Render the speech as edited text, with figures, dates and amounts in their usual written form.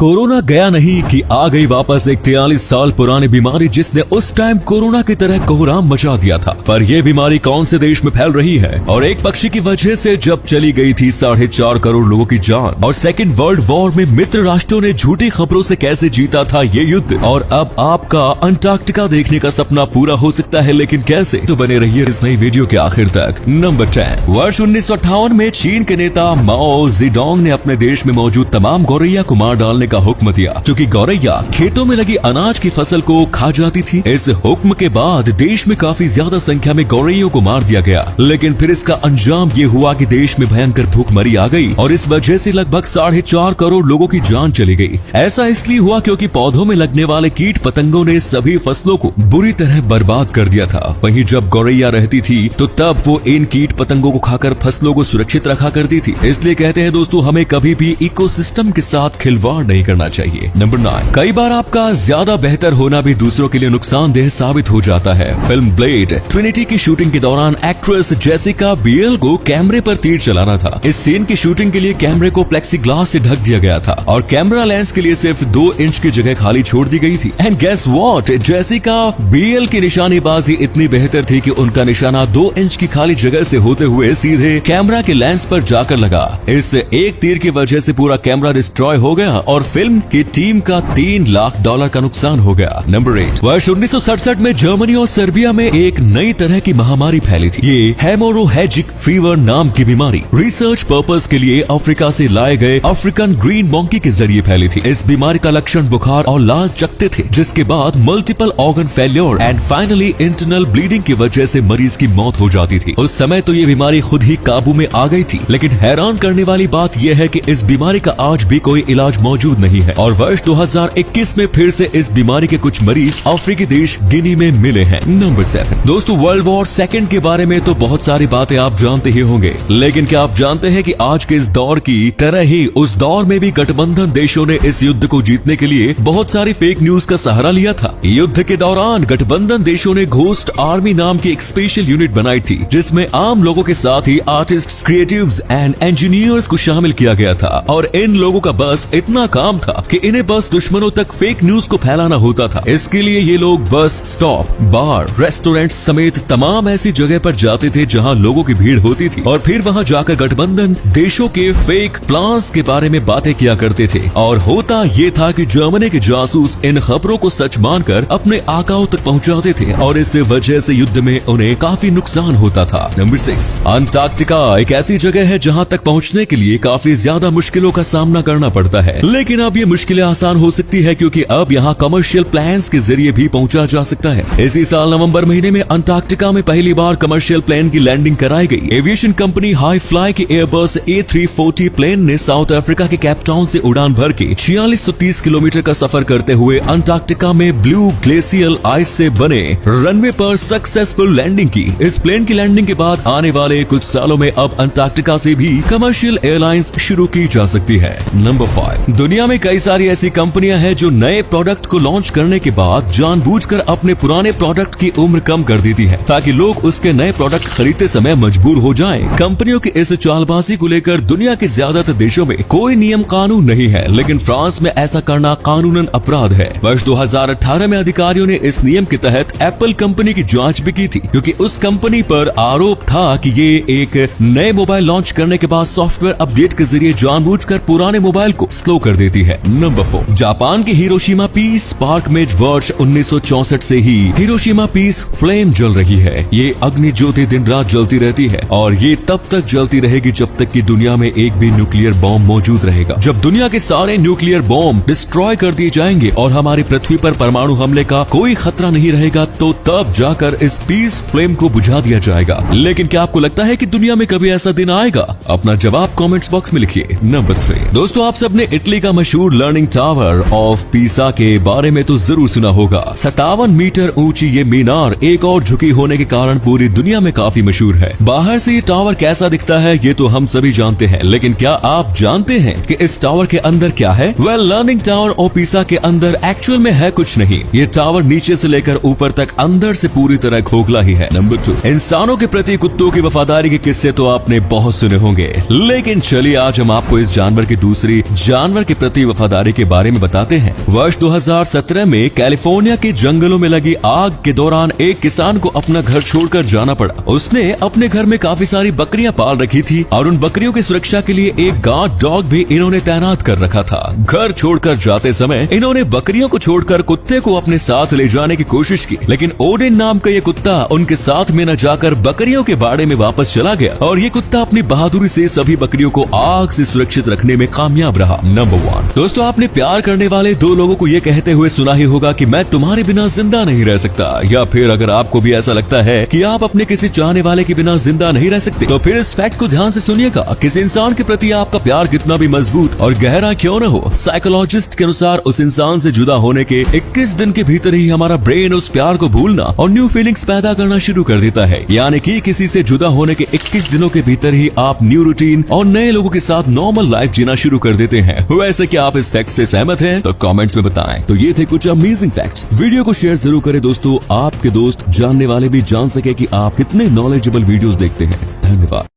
Corona गया नहीं कि आ गई वापस एक 43 साल पुरानी बीमारी जिसने उस टाइम कोरोना की तरह कोहराम मचा दिया था। पर यह बीमारी कौन से देश में फैल रही है और एक पक्षी की वजह से जब चली गई थी 4.5 करोड़ लोगों की जान और सेकेंड वर्ल्ड वॉर में मित्र राष्ट्रों ने झूठी खबरों से कैसे जीता था ये युद्ध। और अब आपका अंटार्कटिका देखने का सपना पूरा हो सकता है, लेकिन कैसे? तो बने रहिए इस नई वीडियो के आखिर तक। नंबर 10। वर्ष 1958 में चीन के नेता माओ जेडोंग ने अपने देश में मौजूद तमाम गौरैया को मार डालने का हुक्म दिया, क्योंकि गौरैया खेतों में लगी अनाज की फसल को खा जाती थी। इस हुक्म के बाद देश में काफी ज्यादा संख्या में गौरैयों को मार दिया गया, लेकिन फिर इसका अंजाम ये हुआ कि देश में भयंकर भूखमरी आ गई और इस वजह से लगभग 4.5 करोड़ लोगों की जान चली गई। ऐसा इसलिए हुआ क्योंकि पौधों में लगने वाले कीट पतंगों ने सभी फसलों को बुरी तरह बर्बाद कर दिया था। वहीं जब गौरैया रहती थी तो तब वो इन कीट पतंगों को खाकर फसलों को सुरक्षित रखा करती थी। इसलिए कहते हैं दोस्तों, हमें कभी भी इकोसिस्टम के साथ खिलवाड़ नहीं करना चाहिए। नंबर 9। कई बार आपका ज्यादा बेहतर होना भी दूसरों के लिए नुकसानदेह साबित हो जाता है। फिल्म ब्लेड ट्रिनिटी की शूटिंग के दौरान एक्ट्रेस जेसिका बियल को कैमरे पर तीर चलाना था। इस सीन की शूटिंग के लिए कैमरे को प्लेक्सीग्लास से ढक दिया गया था और कैमरा लेंस के लिए सिर्फ 2 इंच की जगह खाली छोड़ दी गई थी। एंड गेस व्हाट, जेसिका बियल की निशानेबाजी इतनी बेहतर थी कि उनका निशाना 2 इंच की खाली जगह से होते हुए सीधे कैमरा के लेंस पर जाकर लगा। इस एक तीर की वजह से पूरा कैमरा डिस्ट्रॉय हो गया और फिल्म की टीम का $3 लाख का नुकसान हो गया। नंबर 8। वर्ष 1967 में जर्मनी और सर्बिया में एक नई तरह की महामारी फैली थी। ये हेमोरोहेजिक फीवर नाम की बीमारी रिसर्च पर्पस के लिए अफ्रीका से लाए गए अफ्रीकन ग्रीन मंकी के जरिए फैली थी। इस बीमारी का लक्षण बुखार और लाल चकत्ते थे, जिसके बाद multiple organ failure and finally internal bleeding की वजह से मरीज की मौत हो जाती थी। उस समय तो ये बीमारी खुद ही काबू में आ गई थी, लेकिन हैरान करने वाली बात यह है कि इस बीमारी का आज भी कोई इलाज मौजूद नहीं है और वर्ष 2021 में फिर से इस बीमारी के कुछ मरीज अफ्रीकी देश गिनी में मिले हैं। नंबर 7। दोस्तों, वर्ल्ड वॉर सेकेंड के बारे में तो बहुत सारी बातें आप जानते ही होंगे, लेकिन क्या आप जानते हैं कि आज के इस दौर की तरह ही उस दौर में भी गठबंधन देशों ने इस युद्ध को जीतने के लिए बहुत सारी फेक न्यूज का सहारा लिया था। युद्ध के दौरान गठबंधन देशों ने घोस्ट आर्मी नाम की एक स्पेशल यूनिट बनाई थी, जिसमें आम लोगों के साथ ही आर्टिस्ट, क्रिएटिव्स एंड इंजीनियर्स को शामिल किया गया था और इन लोगों का बस इतना काम था कि इन्हें बस दुश्मनों तक फेक न्यूज को फैलाना होता था। इसके लिए ये लोग बस स्टॉप, बार, रेस्टोरेंट समेत तमाम ऐसी जगह पर जाते थे जहां लोगों की भीड़ होती थी और फिर वहां जाकर गठबंधन देशों के फेक प्लान्स के बारे में बातें किया करते थे। और होता ये था कि जर्मनी के जासूस इन खबरों को सच मानकर अपने आकाओं तक पहुंचाते थे और इस वजह से युद्ध में उन्हें काफी नुकसान होता था। नंबर 6। अंटार्कटिका एक ऐसी जगह है जहां तक पहुंचने के लिए काफी ज्यादा मुश्किलों का सामना करना पड़ता है, लेकिन अब ये मुश्किलें आसान हो सकती है क्योंकि अब यहाँ कमर्शियल प्लेन्स के जरिए भी पहुंचा जा सकता है। इसी साल नवंबर महीने में अंटार्कटिका में पहली बार कमर्शियल प्लेन की लैंडिंग कराई गई। एविएशन कंपनी हाई फ्लाई की एयरबस A340 प्लेन ने साउथ अफ्रीका के केप टाउन से उड़ान भर के 4630 किलोमीटर का सफर करते हुए अंटार्कटिका में ब्लू ग्लेशियल आइस से बने रनवे पर सक्सेसफुल लैंडिंग की। इस प्लेन की लैंडिंग के बाद आने वाले कुछ सालों में अब अंटार्कटिका से भी कमर्शियल एयरलाइंस शुरू की जा सकती है। नंबर 5। दुनिया में कई सारी ऐसी कंपनियां हैं जो नए प्रोडक्ट को लॉन्च करने के बाद जानबूझकर अपने पुराने प्रोडक्ट की उम्र कम कर देती है ताकि लोग उसके नए प्रोडक्ट खरीदते समय मजबूर हो जाएं। कंपनियों की इस चालबाजी को लेकर दुनिया के ज्यादातर देशों में कोई नियम कानून नहीं है, लेकिन फ्रांस में ऐसा करना कानूनन अपराध है। वर्ष 2018 में अधिकारियों ने इस नियम के तहत एप्पल कंपनी की जांच भी की थी, क्योंकि उस कंपनी पर आरोप था कि ये एक नए मोबाइल लॉन्च करने के बाद सॉफ्टवेयर अपडेट के जरिए जानबूझकर पुराने मोबाइल को स्लो कर देती है। नंबर 4। जापान के हिरोशिमा पीस पार्क में वर्ष 1964 से ही हिरोशिमा पीस फ्लेम जल रही है। ये अग्नि ज्योति दिन रात जलती रहती है और ये तब तक जलती रहेगी जब तक कि दुनिया में एक भी न्यूक्लियर बॉम्ब मौजूद रहेगा। जब दुनिया के सारे न्यूक्लियर बॉम्ब डिस्ट्रॉय कर दिए जाएंगे और हमारी पृथ्वी पर परमाणु हमले का कोई खतरा नहीं रहेगा, तो तब जाकर इस पीस फ्लेम को बुझा दिया जाएगा। लेकिन क्या आपको लगता है कि दुनिया में कभी ऐसा दिन आएगा? अपना जवाब कमेंट्स बॉक्स में लिखिए। नंबर 3। दोस्तों, आप सबने इटली का मशहूर लर्निंग टावर ऑफ पीसा के बारे में तो जरूर सुना होगा। 57 मीटर ऊंची ये मीनार एक और झुकी होने के कारण पूरी दुनिया में काफी मशहूर है। बाहर से ये टावर कैसा दिखता है ये तो हम सभी जानते हैं, लेकिन क्या आप जानते हैं कि इस टावर के अंदर क्या है? Well, learning tower of Pisa के अंदर एक्चुअल में है कुछ नहीं। ये टावर नीचे से लेकर ऊपर तक अंदर से पूरी तरह खोखला ही है। नंबर 2। इंसानों के प्रति कुत्तों की वफादारी के किस्से तो आपने बहुत सुने होंगे, लेकिन चलिए आज हम आपको इस जानवर की दूसरी जानवर के प्रति वफादारी के बारे में बताते हैं। वर्ष 2017 में कैलिफोर्निया के जंगलों में लगी आग के दौरान एक किसान को अपना घर छोड़कर जाना पड़ा। उसने अपने घर में काफी सारी बकरियां पाल रखी थी और उन बकरियों की सुरक्षा के लिए एक गार्ड डॉग भी इन्होंने तैनात कर रखा था। घर छोड़कर जाते समय इन्होंने बकरियों को छोड़कर कुत्ते को अपने साथ ले जाने की कोशिश की, लेकिन ओडिन नाम का ये कुत्ता उनके साथ में न जाकर बकरियों के बाड़े में वापस चला गया और ये कुत्ता अपनी बहादुरी से सभी बकरियों को आग से सुरक्षित रखने में कामयाब रहा। नंबर 1 दोस्तों, आपने प्यार करने वाले दो लोगों को ये कहते हुए सुना ही होगा कि मैं तुम्हारे बिना जिंदा नहीं रह सकता, या फिर अगर आपको भी ऐसा लगता है कि आप अपने किसी चाहने वाले के बिना जिंदा नहीं रह सकते, तो फिर इस फैक्ट को ध्यान से सुनिएगा। किसी इंसान के प्रति आपका प्यार कितना भी मजबूत और गहरा क्यों न हो, साइकोलॉजिस्ट के अनुसार उस इंसान से जुदा होने के 21 दिन के भीतर ही हमारा ब्रेन उस प्यार को भूलना और न्यू फीलिंग्स पैदा करना शुरू कर देता है। यानी कि किसी से जुदा होने के 21 दिनों के भीतर ही आप न्यू रूटीन और नए लोगों के साथ नॉर्मल लाइफ जीना शुरू कर देते हैं। वैसे क्या आप इस फैक्ट से सहमत हैं? तो कमेंट्स में बताएं। तो ये थे कुछ अमेजिंग फैक्ट्स। वीडियो को शेयर जरूर करें दोस्तों, आपके दोस्त जानने वाले भी जान सके कि आप कितने नॉलेजेबल वीडियोस देखते हैं। धन्यवाद।